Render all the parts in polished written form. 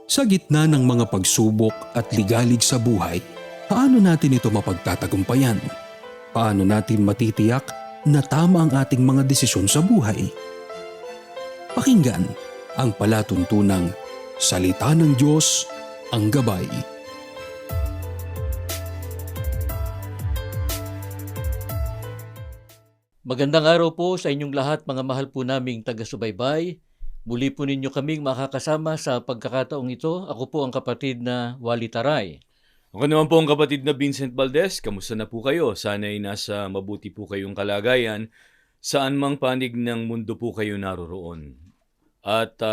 Sa gitna ng mga pagsubok at ligalig sa buhay, paano natin ito mapagtatagumpayan? Paano natin matitiyak na tama ang ating mga desisyon sa buhay? Pakinggan ang palatuntunang Salita ng Diyos, ang Gabay. Magandang araw po sa inyong lahat, mga mahal po naming taga-subaybay. Muli po ninyo kaming makakasama sa pagkakataong ito. Ako po ang kapatid na Wally Taray. Ako naman po ang kapatid na Vincent Valdez. Kamusta na po kayo? Sana'y nasa mabuti po kayong kalagayan. Saan mang panig ng mundo po kayo naroroon. At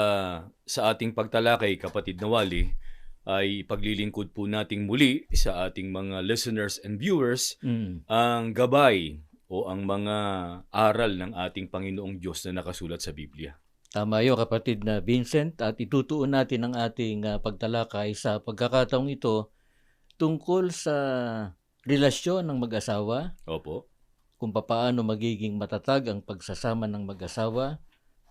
sa ating pagtalakay, kapatid na Wally, ay paglilingkod po nating muli sa ating mga listeners and viewers ang gabay o ang mga aral ng ating Panginoong Diyos na nakasulat sa Biblia. Tama yun, kapatid na Vincent, at itutuon natin ang ating pagtalakay sa pagkakataong ito tungkol sa relasyon ng mag-asawa, Opo. kung paano magiging matatag ang pagsasama ng mag-asawa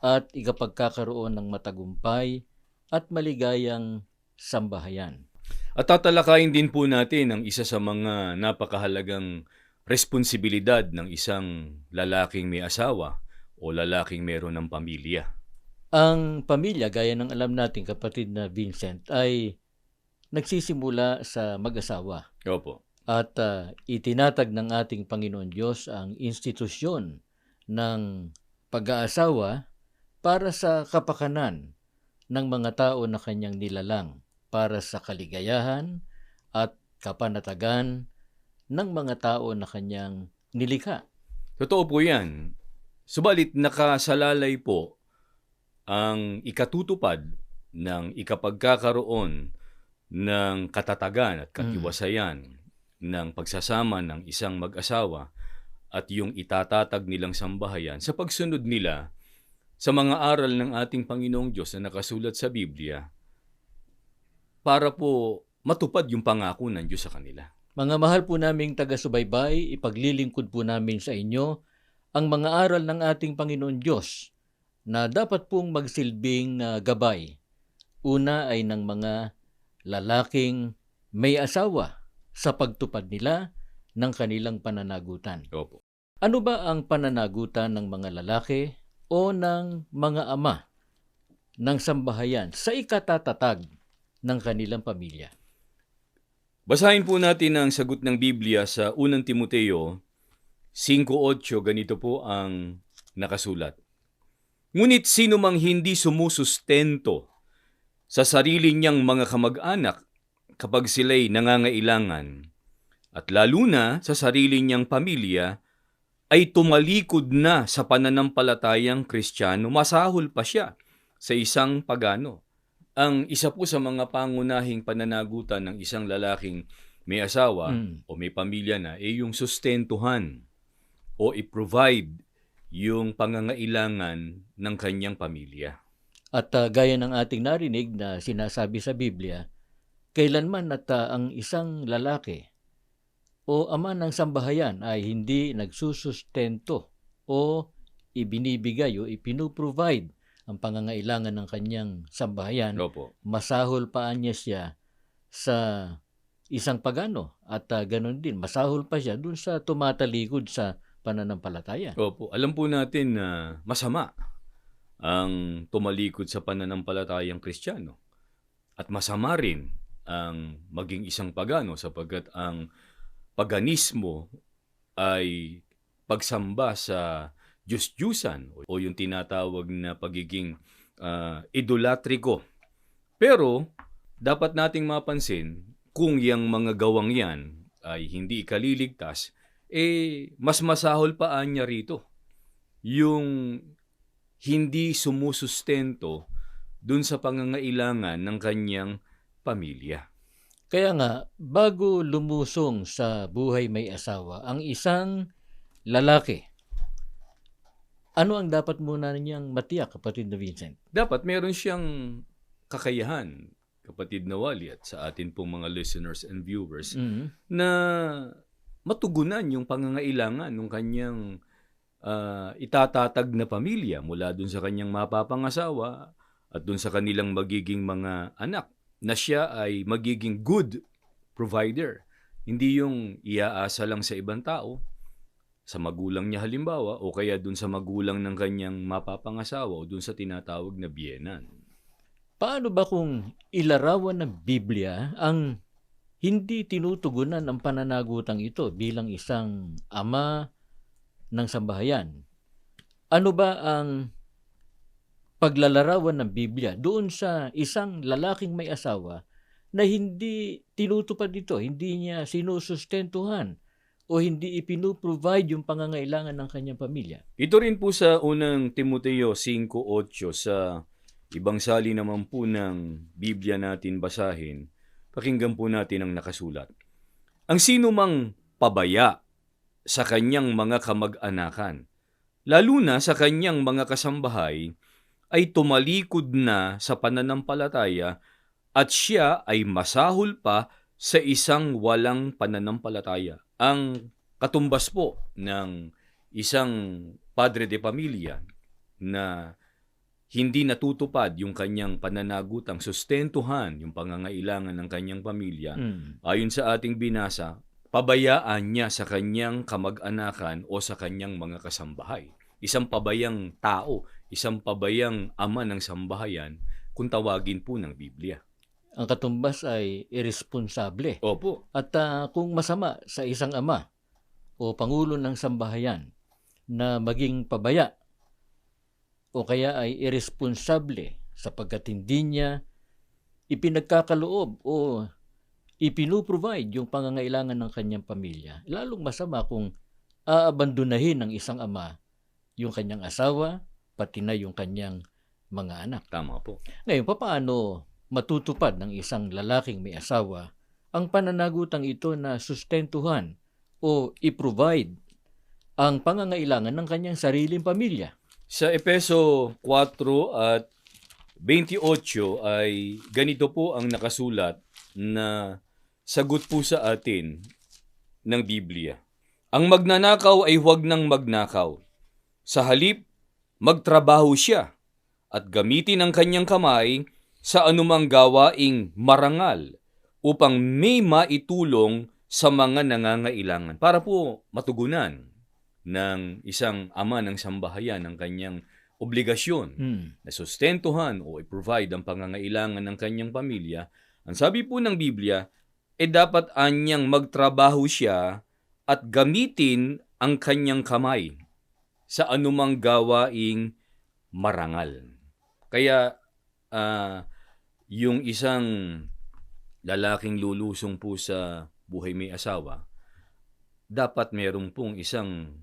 at ikapagkakaroon ng matagumpay at maligayang sambahayan. At tatalakayin din po natin ang isa sa mga napakahalagang responsibilidad ng isang lalaking may asawa o lalaking meron ng pamilya. Ang pamilya, gaya ng alam natin, kapatid na Vincent, ay nagsisimula sa mag-asawa. Opo. At itinatag ng ating Panginoon Diyos ang institusyon ng pag-aasawa para sa kapakanan ng mga tao na kanyang nilalang, para sa kaligayahan at kapanatagan ng mga tao na kanyang nilikha. Totoo po yan. Subalit nakasalalay po ang ikatutupad ng ikapagkakaroon ng katatagan at katiwasayan ng pagsasama ng isang mag-asawa at yung itatatag nilang sambahayan sa pagsunod nila sa mga aral ng ating Panginoong Diyos na nakasulat sa Biblia para po matupad yung pangako ng Diyos sa kanila. Mga mahal po naming taga-subaybay, ipaglilingkod po namin sa inyo ang mga aral ng ating Panginoon Diyos na dapat pong magsilbing gabay. Una ay ng mga lalaking may asawa sa pagtupad nila ng kanilang pananagutan. Opo. Ano ba ang pananagutan ng mga lalaki o ng mga ama ng sambahayan sa ikatatatag ng kanilang pamilya? Basahin po natin ang sagot ng Biblia sa 1 Timoteo 5:8, ganito po ang nakasulat. Ngunit sino mang hindi sumusustento sa sarili niyang mga kamag-anak kapag sila'y nangangailangan, at lalo na sa sarili niyang pamilya, ay tumalikod na sa pananampalatayang Kristiyano, masahol pa siya sa isang pagano. Ang isa po sa mga pangunahing pananagutan ng isang lalaking may asawa o may pamilya na ay yung sustentuhan o i-provide yung pangangailangan ng kanyang pamilya. At gaya ng ating narinig na sinasabi sa Biblia, kailanman at ang isang lalaki o ama ng sambahayan ay hindi nagsusustento o ibinibigay o ipinuprovide ang pangangailangan ng kanyang sambahayan, Opo. masahol pa niya siya sa isang pagano at ganon din, masahol pa siya dun sa tumatalikod sa pananampalataya. Opo. Alam po natin na masama ang tumalikod sa pananampalatayang Kristiyano. At masama rin ang maging isang pagano sapagkat ang paganismo ay pagsamba sa Diyos-Diyusan o yung tinatawag na pagiging idolatriko. Pero dapat nating mapansin kung yung mga gawang yan ay hindi ikaliligtas, mas masahol pa niya rito yung hindi sumusustento dun sa pangangailangan ng kanyang pamilya. Kaya nga, bago lumusong sa buhay may asawa, ang isang lalaki, ano ang dapat muna niyang matiyak, kapatid na Vincent? Dapat meron siyang kakayahan, kapatid na Wally, at sa atin pong mga listeners and viewers, na matugunan yung pangangailangan ng kanyang itatatag na pamilya mula dun sa kanyang mapapangasawa at dun sa kanilang magiging mga anak na siya ay magiging good provider. Hindi yung iaasa lang sa ibang tao, sa magulang niya halimbawa, o kaya dun sa magulang ng kanyang mapapangasawa o dun sa tinatawag na biyenan. Paano ba kung ilarawan ng Biblia ang hindi tinutugunan ang pananagutang ito bilang isang ama ng sambahayan? Ano ba ang paglalarawan ng Biblia doon sa isang lalaking may asawa na hindi tinutupad ito, hindi niya sinusustentuhan o hindi ipinuprovide yung pangangailangan ng kanyang pamilya? Ito rin po sa unang Timoteo 5:8 sa ibang sali naman po ng Biblia natin basahin. Pakinggan po natin ang nakasulat. Ang sino mang pabaya sa kanyang mga kamag-anakan, lalo na sa kanyang mga kasambahay, ay tumalikod na sa pananampalataya at siya ay masahol pa sa isang walang pananampalataya. Ang katumbas po ng isang padre de pamilya na hindi natutupad yung kanyang pananagutang sustentuhan yung pangangailangan ng kanyang pamilya, ayon sa ating binasa, pabayaan niya sa kanyang kamag-anakan o sa kanyang mga kasambahay. Isang pabayang tao, isang pabayang ama ng sambahayan, kung tawagin po ng Biblia. Ang katumbas ay irresponsable. Opo. At kung masama sa isang ama o pangulo ng sambahayan na maging pabaya o kaya ay irresponsable sapagkat hindi niya ipinagkakaloob o ipinuprovide yung pangangailangan ng kanyang pamilya, lalong masama kung aabandonahin ng isang ama yung kanyang asawa, pati na yung kanyang mga anak. Tama po. Ngayon, paano matutupad ng isang lalaking may asawa ang pananagutang ito na sustentuhan o i-provide ang pangangailangan ng kanyang sariling pamilya? Sa Epeso 4 at 28 ay ganito po ang nakasulat na sagot po sa atin ng Biblia. Ang magnanakaw ay huwag nang magnakaw. Sa halip, magtrabaho siya at gamitin ang kanyang kamay sa anumang gawaing marangal upang may maitulong sa mga nangangailangan. Para po matugunan ng isang ama ng sambahayan ang kanyang obligasyon na sustentuhan o i-provide ang pangangailangan ng kanyang pamilya, ang sabi po ng Biblia, dapat anyang magtrabaho siya at gamitin ang kanyang kamay sa anumang gawaing marangal. Kaya yung isang lalaking lulusong po sa buhay may asawa, dapat meron pong isang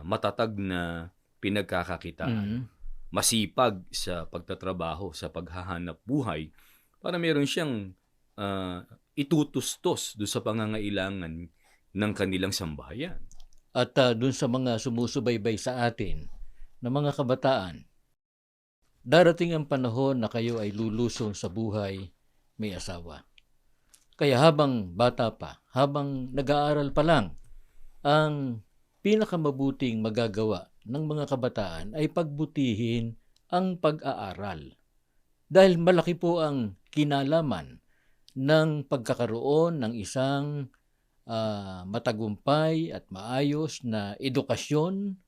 matatag na pinagkakakitaan. Masipag sa pagtatrabaho, sa paghahanap buhay, para meron siyang itutustos doon sa pangangailangan ng kanilang sambahayan. At dun sa mga sumusubaybay sa atin na mga kabataan, darating ang panahon na kayo ay lulusong sa buhay may asawa. Kaya habang bata pa, habang nag-aaral pa lang, ang pinakamabuting magagawa ng mga kabataan ay pagbutihin ang pag-aaral. Dahil malaki po ang kinalaman ng pagkakaroon ng isang matagumpay at maayos na edukasyon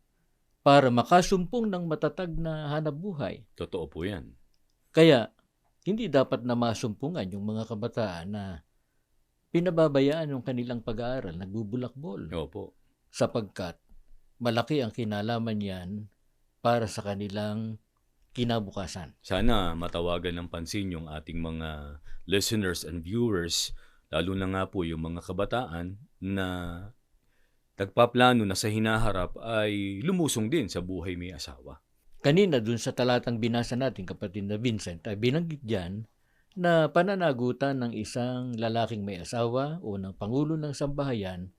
para makasumpong ng matatag na hanapbuhay. Totoo po yan. Kaya, hindi dapat na masumpungan yung mga kabataan na pinababayaan yung kanilang pag-aaral, nagbubulakbol. Opo. Sapagkat malaki ang kinalaman yan para sa kanilang kinabukasan. Sana matawagan ng pansin yung ating mga listeners and viewers, lalo na nga po yung mga kabataan na nagpaplano na sa hinaharap ay lumusong din sa buhay may asawa. Kanina dun sa talatang binasa natin, kapatid na Vincent, ay binanggit dyan na pananagutan ng isang lalaking may asawa o ng pangulo ng sambahayan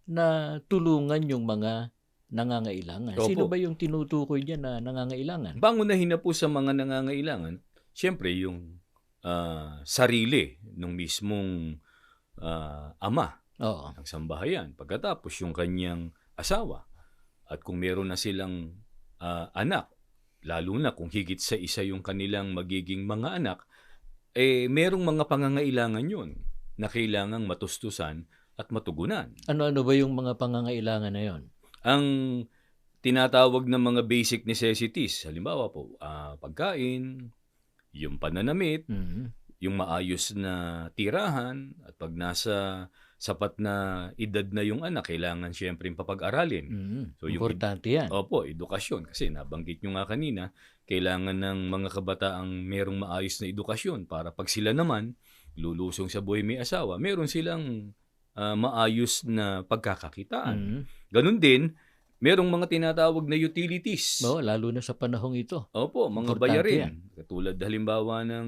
na tulungan yung mga nangangailangan. Opo. Sino ba yung tinutukoy niya na nangangailangan? Pangunahin na po sa mga nangangailangan, siyempre yung sarili ng mismong ama Oo. ng sambahayan. Pagkatapos yung kanyang asawa. At kung meron na silang anak, lalo na kung higit sa isa yung kanilang magiging mga anak, merong mga pangangailangan yun na kailangang matustusan at matugunan. Ano-ano ba yung mga pangangailangan na yon? Ang tinatawag na mga basic necessities, halimbawa po, pagkain, yung pananamit, Mhm. yung maayos na tirahan, at pag nasa sapat na edad na yung anak, kailangan siyempre papag-aralin. Mhm. So, yung Importante yan. Opo, edukasyon. Kasi nabanggit nyo nga kanina, kailangan ng mga kabataang merong maayos na edukasyon para pag sila naman lulusong sa buhay may asawa, meron silang maayos na pagkakakitaan. Mhm. Ganun din, merong mga tinatawag na utilities. Oo, lalo na sa panahong ito. Opo, mga Importante bayarin. yan. Katulad halimbawa ng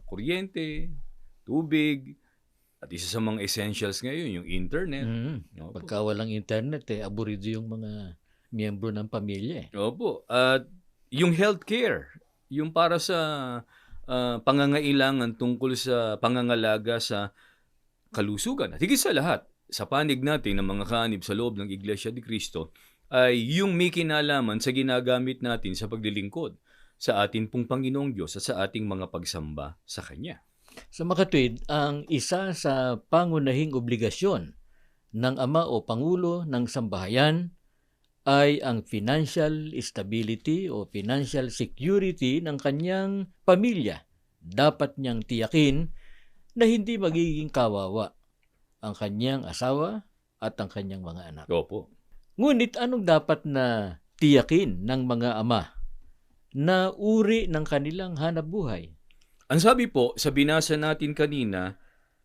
kuryente, tubig, at isa sa mga essentials ngayon, yung internet. Mhm. Opo. Pagka walang internet, aburido yung mga miyembro ng pamilya. Opo. At yung healthcare, yung para sa pangangailangan tungkol sa pangangalaga sa kalusugan. At higit sa lahat, sa panig natin ng mga kaanib sa loob ng Iglesia ni Cristo, ay yung may kinalaman sa ginagamit natin sa paglilingkod sa atin pong Panginoong Diyos at sa ating mga pagsamba sa Kanya. Sa makatwid, ang isa sa pangunahing obligasyon ng ama o pangulo ng sambahayan ay ang financial stability o financial security ng kanyang pamilya. Dapat niyang tiyakin na hindi magiging kawawa ang kanyang asawa at ang kanyang mga anak. Opo. Ngunit anong dapat na tiyakin ng mga ama na uri ng kanilang hanapbuhay? Ang sabi po, sa binasa natin kanina,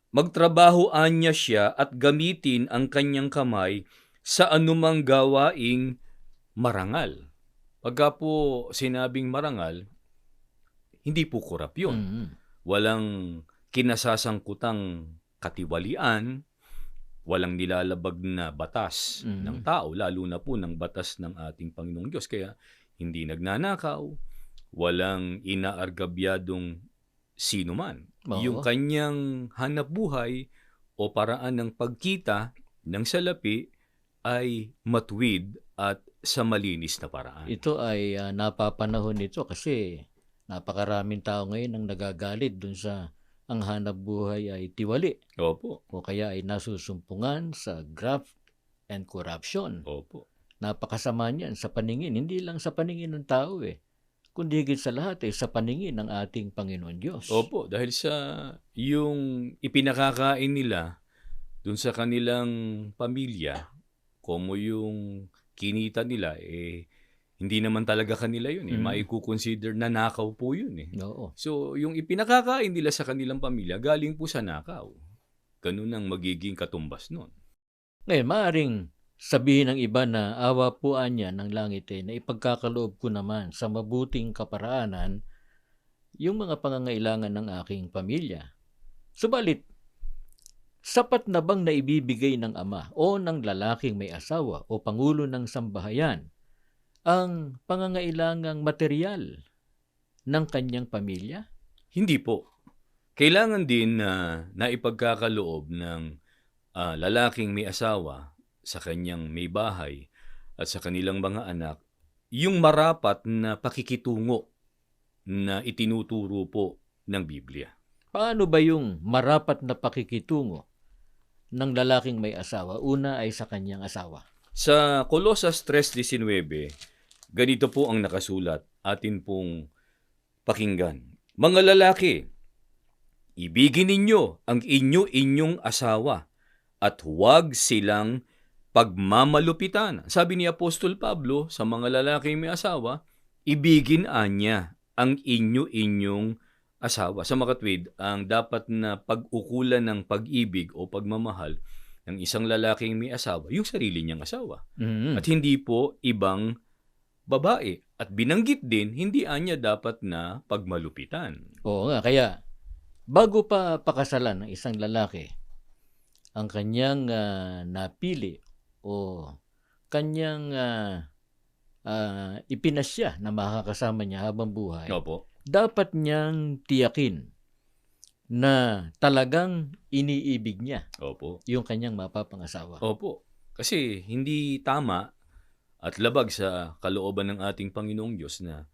magtrabahoan niya siya at gamitin ang kanyang kamay sa anumang gawaing marangal. Pagka po sinabing marangal, hindi po kurap yun. Mhm. Walang kinasasangkutang katiwalian, walang nilalabag na batas Mhm. ng tao, lalo na po ng batas ng ating Panginoong Diyos. Kaya hindi nagnanakaw, walang inaargabyadong sino man. Oo. Yung kanyang hanapbuhay o paraan ng pagkita ng salapi ay matuwid at sa malinis na paraan. Ito ay napapanahon nito kasi napakaraming tao ngayon ang nagagalit dun sa ang hanap buhay ay tiwali Opo. o kaya ay nasusumpungan sa graft and corruption. Opo. Napakasama niyan sa paningin, hindi lang sa paningin ng tao kundi higit sa lahat sa paningin ng ating Panginoon Diyos. Opo, dahil sa yung ipinakakain nila dun sa kanilang pamilya, como yung kinita nila, hindi naman talaga kanila yun. Maikukonsider na nakaw po yun. Oo. So, yung ipinakakain nila sa kanilang pamilya, galing po sa nakaw. Ganun ang magiging katumbas nun. Ngayon, maaaring sabihin ng iba na awa po niya ng langit na ipagkakaloob ko naman sa mabuting kaparaanan yung mga pangangailangan ng aking pamilya. Subalit, sapat na bang naibibigay ng ama o ng lalaking may asawa o pangulo ng sambahayan ang pangangailangang material ng kanyang pamilya? Hindi po. Kailangan din na naipagkakaloob ng lalaking may asawa sa kanyang may bahay at sa kanilang mga anak yung marapat na pakikitungo na itinuturo po ng Biblia. Paano ba yung marapat na pakikitungo ng lalaking may asawa? Una ay sa kanyang asawa. Sa Colosas 3:19, ganito po ang nakasulat, atin pong pakinggan. Mga lalaki, ibigin ninyo ang inyong asawa at huwag silang pagmamalupitan. Sabi ni Apostol Pablo sa mga lalaking may asawa, ibigin niya ang inyong asawa. Sa makatwid, ang dapat na pag-ukulan ng pag-ibig o pagmamahal ng isang lalaking may asawa, yung sarili niyang asawa. Mhm. At hindi po ibang babae. At binanggit din, hindi niya dapat na pagmalupitan. Oo nga, kaya bago pa pakasalan ng isang lalaki, ang kanyang napili o kanyang ipinasya na makakasama niya habang buhay, Opo. dapat niyang tiyakin na talagang iniibig niya Opo. yung kanyang mapapangasawa. Opo. Kasi hindi tama at labag sa kalooban ng ating Panginoong Diyos na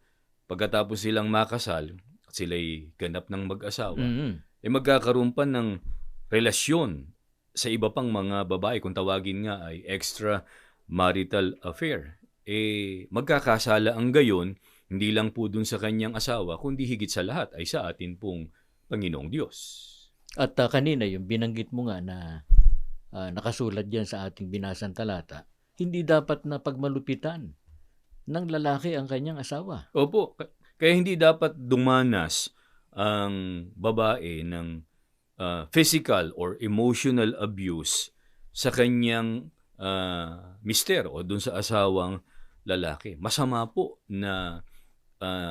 pagkatapos silang makasal at sila'y ganap ng mag-asawa, Mm. magkakaroon pa ng relasyon sa iba pang mga babae, kung tawagin nga ay extramarital affair. Magkakasala ang gayon, hindi lang po dun sa kanyang asawa, kundi higit sa lahat ay sa atin pong Panginoong Diyos. At kanina yung binanggit mo nga na nakasulat diyan sa ating binasang talata, hindi dapat na pagmalupitan ng lalaki ang kanyang asawa. Opo, kaya hindi dapat dumanas ang babae ng physical or emotional abuse sa kanyang mister o dun sa asawang lalaki. Masama po na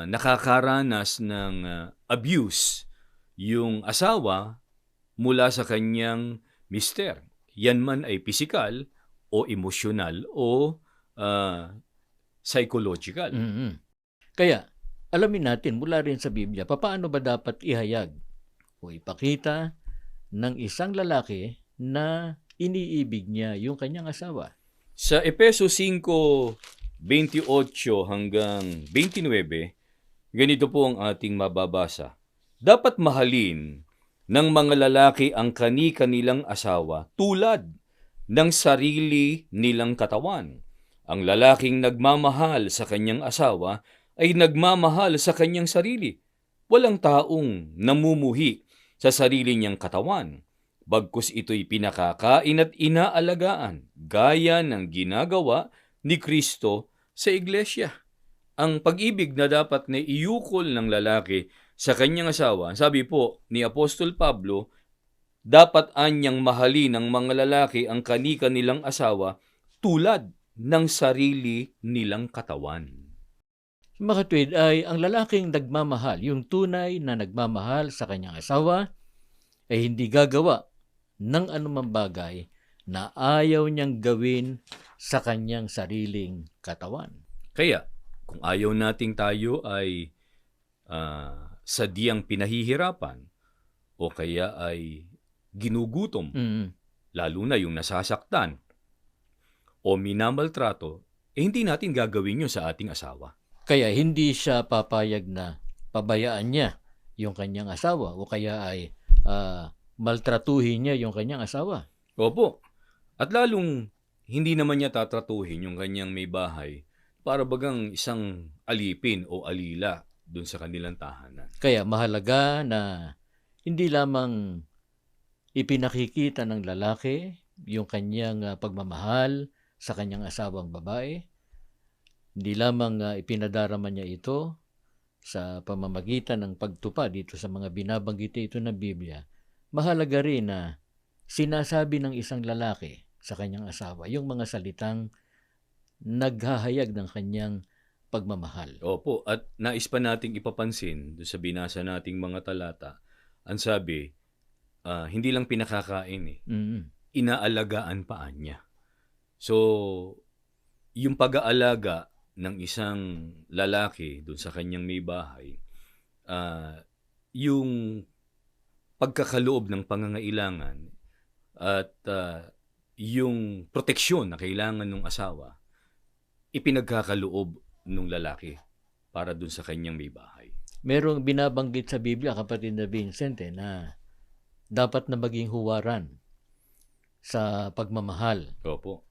nakakaranas ng abuse yung asawa mula sa kanyang mister. Yan man ay physical o emosyonal o psychological. Mm. Kaya, alamin natin mula rin sa Biblia, paano ba dapat ihayag o ipakita ng isang lalaki na iniibig niya yung kanyang asawa. Sa Efeso 5:28 hanggang 29, ganito po ang ating mababasa. Dapat mahalin ng mga lalaki ang kani-kanilang asawa tulad ng sarili nilang katawan. Ang lalaking nagmamahal sa kanyang asawa ay nagmamahal sa kanyang sarili. Walang taong namumuhi sa sarili niyang katawan, bagkus ito'y pinakakain at inaalagaan, gaya ng ginagawa ni Kristo sa iglesia. Ang pag-ibig na dapat na iukol ng lalaki sa kanyang asawa, sabi po ni Apostol Pablo, dapat anyang mahalin ng mga lalaki ang kani-kanilang asawa tulad ng sarili nilang katawan. Mga tuwid ay ang lalaking nagmamahal, yung tunay na nagmamahal sa kanyang asawa, ay hindi gagawa ng anumang bagay na ayaw niyang gawin sa kanyang sariling katawan. Kaya, kung ayaw nating tayo ay sadyang pinahihirapan o kaya ay ginugutom, lalo na yung nasasaktan o minamaltrato, hindi natin gagawin yun sa ating asawa. Kaya hindi siya papayag na pabayaan niya yung kanyang asawa o kaya ay maltratuhin niya yung kanyang asawa. Opo. At lalong hindi naman niya tatratuhin yung kanyang may bahay para bagang isang alipin o alila dun sa kanilang tahanan. Kaya mahalaga na hindi lamang ipinakikita ng lalaki yung kanyang pagmamahal sa kanyang asawang babae, hindi lamang ipinadarama niya ito sa pamamagitan ng pagtupad dito sa mga binabanggit ito ng Biblia. Mahalaga rin na sinasabi ng isang lalaki sa kanyang asawa yung mga salitang naghahayag ng kanyang pagmamahal. Opo, at nais pa nating ipapansin doon sa binasa nating mga talata, ang sabi, hindi lang pinakakain inaalagaan pa niya. So, yung pag-aalaga ng isang lalaki doon sa kanyang may bahay, yung pagkakaloob ng pangangailangan at yung proteksyon na kailangan ng asawa, ipinagkakaloob ng lalaki para doon sa kanyang may bahay. Merong binabanggit sa Biblia, kapatid na Vincent, na dapat na maging huwaran sa pagmamahal. Opo.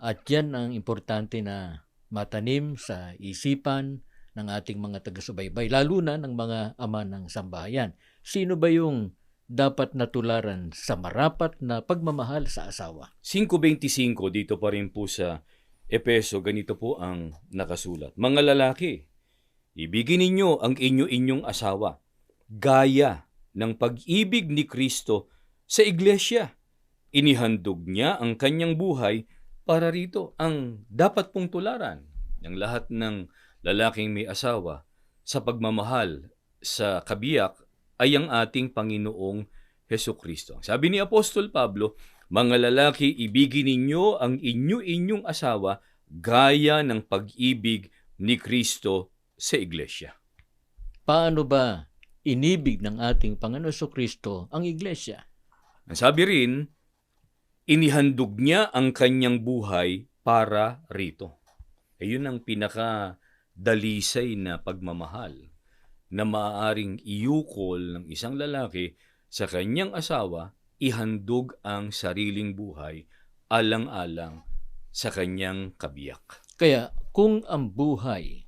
At yan ang importante na matanim sa isipan ng ating mga taga-subaybay, lalo na ng mga ama ng sambahayan. Sino ba yung dapat natularan sa marapat na pagmamahal sa asawa? 5:25 dito pa rin po sa Efeso, ganito po ang nakasulat. Mga lalaki, ibigin ninyo ang inyo-inyong asawa, gaya ng pag-ibig ni Kristo sa iglesia. Inihandog niya ang kanyang buhay para rito. Ang dapat pong tularan ng lahat ng lalaking may asawa sa pagmamahal sa kabiyak ay ang ating Panginoong Hesukristo. Sabi ni Apostol Pablo, mga lalaki, ibigin ninyo ang inyo-inyong asawa gaya ng pag-ibig ni Kristo sa iglesia. Paano ba inibig ng ating Panginoon Hesukristo ang iglesia? Ang sabi rin, inihandog niya ang kanyang buhay para rito. Ayun ang pinaka-dalisay na pagmamahal na maaaring iukol ng isang lalaki sa kanyang asawa, ihandog ang sariling buhay alang-alang sa kanyang kabiyak. Kaya kung ang buhay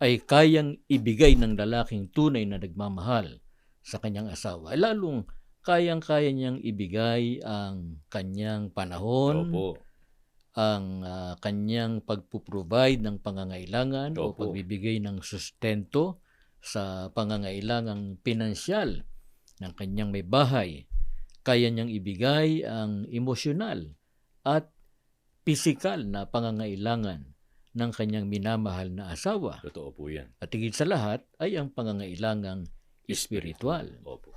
ay kayang ibigay ng lalaking tunay na nagmamahal sa kanyang asawa, lalong kayang-kaya niyang ibigay ang kanyang panahon, Opo. ang kanyang pagpuprovide ng pangangailangan o Opo. pagbibigay ng sustento sa pangangailangang pinansyal ng kanyang may bahay. Kaya niyang ibigay ang emosyonal at pisikal na pangangailangan ng kanyang minamahal na asawa. Totoo po yan. At higit sa lahat ay ang pangangailangang espiritual. Opo.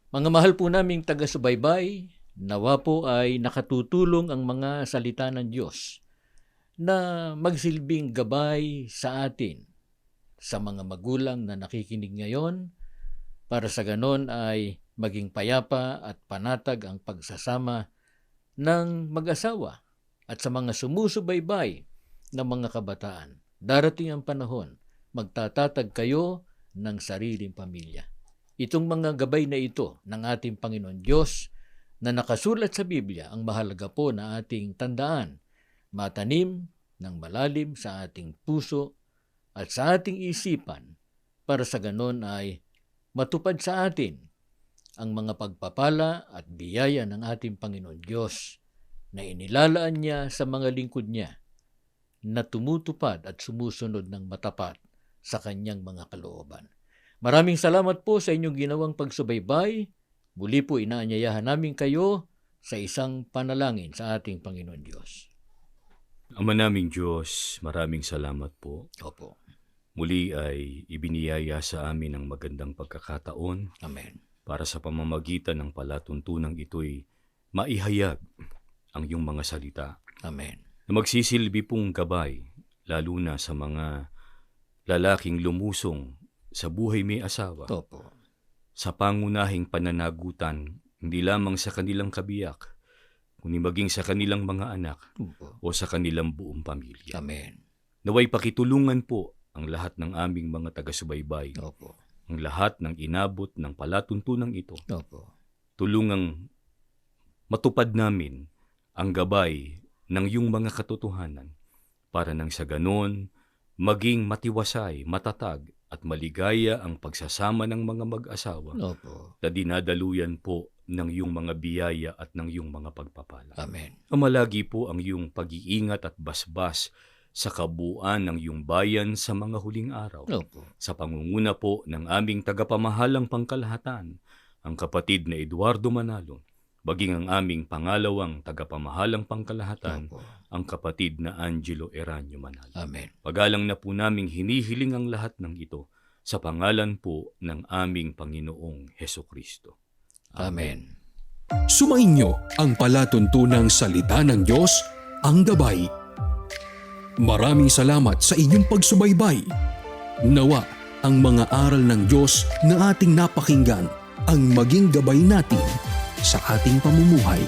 Mga mahal po naming taga-subaybay, nawa po ay nakatutulong ang mga salita ng Diyos na magsilbing gabay sa atin, sa mga magulang na nakikinig ngayon, para sa ganon ay maging payapa at panatag ang pagsasama ng mag-asawa at sa mga sumusubaybay ng mga kabataan. Darating ang panahon, magtatatag kayo ng sariling pamilya. Itong mga gabay na ito ng ating Panginoon Diyos na nakasulat sa Biblia, ang mahalaga po na ating tandaan, matanim ng malalim sa ating puso at sa ating isipan para sa ganon ay matupad sa atin ang mga pagpapala at biyaya ng ating Panginoon Diyos na inilalaan niya sa mga lingkod niya na tumutupad at sumusunod ng matapat sa kanyang mga kalooban. Maraming salamat po sa inyong ginawang pagsubaybay. Muli po inaanyayahan namin kayo sa isang panalangin sa ating Panginoon Diyos. Ama naming Diyos, maraming salamat po. Opo. Muli ay ibiniyaya sa amin ang magandang pagkakataon Amen. para sa pamamagitan ng palatuntunang ito'y maihayag ang iyong mga salita Amen. na magsisilbi pong gabay, lalo na sa mga lalaking lumusong sa buhay may asawa, Opo. sa pangunahing pananagutan, hindi lamang sa kanilang kabiyak, kundi maging sa kanilang mga anak Opo. o sa kanilang buong pamilya. Amen. Naway pakitulungan po ang lahat ng aming mga taga-subaybay, Opo. ang lahat ng inabot ng palatuntunang ito, Opo. tulungang matupad namin ang gabay ng iyong mga katotohanan para nang sa ganon maging matiwasay, matatag at maligaya ang pagsasama ng mga mag-asawa Opo. na dinadaluyan po ng iyong mga biyaya at ng iyong mga pagpapala. Amen. Amalagi po ang iyong pag-iingat at basbas sa kabuuan ng iyong bayan sa mga huling araw. Opo. Sa pangunguna po ng aming tagapamahalang pangkalahatan, ang kapatid na Eduardo Manalo, baging ang aming pangalawang tagapamahalang pangkalahatan, Opo. ang kapatid na Angelo Eranio Manalo. Amen. Pagalang na po naming hinihiling ang lahat ng ito sa pangalan po ng aming Panginoong Hesukristo. Amen. Sumainyo ang palatuntunang salita ng Diyos, ang gabay. Maraming salamat sa inyong pagsubaybay. Nawa ang mga aral ng Diyos na ating napakinggan ang maging gabay natin sa ating pamumuhay.